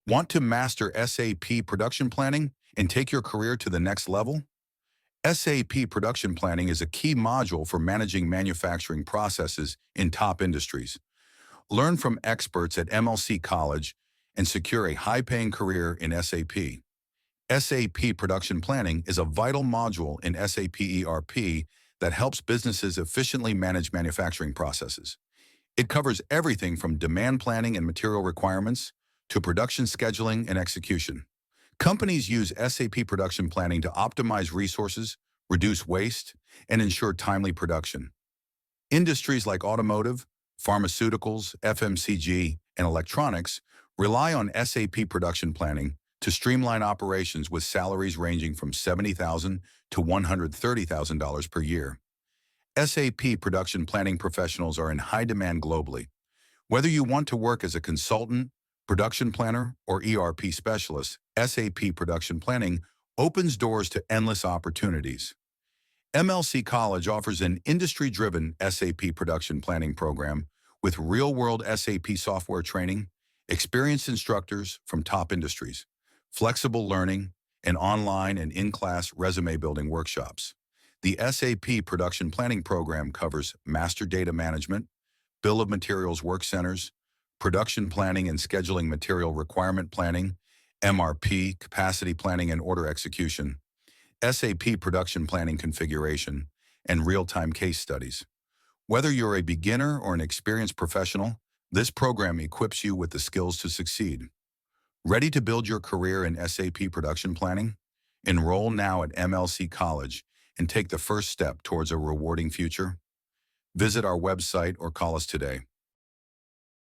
Want to master SAP production planning and take your career to the next level? SAP production planning is a key module for managing manufacturing processes in top industries. Learn from experts at MLC College and secure a high-paying career in SAP. SAP production planning is a vital module in SAP ERP that helps businesses efficiently manage manufacturing processes. It covers everything from demand planning and material requirements to production scheduling and execution. Companies use SAP production planning to optimize resources, reduce waste, and ensure timely production. Industries like automotive, pharmaceuticals, FMCG, and electronics rely on SAP production planning to streamline operations with salaries ranging from $70,000 to $130,000 per year. SAP production planning professionals are in high demand globally. Whether you want to work as a consultant, production planner, or ERP specialist, SAP production planning opens doors to endless opportunities. MLC College offers an industry-driven SAP production planning program with real-world SAP software training, experienced instructors from top industries, flexible learning, and online and in-class resume-building workshops. The SAP production planning program covers master data management, bill of materials work centers, production planning and scheduling, material requirement planning, MRP, capacity planning and order execution, SAP production planning configuration, and real-time case studies. Whether you're a beginner or an experienced professional, this program equips you with the skills to succeed. Ready to build your career in SAP production planning? Enroll now at MLC College and take the first step towards a rewarding future. Visit our website or call us today.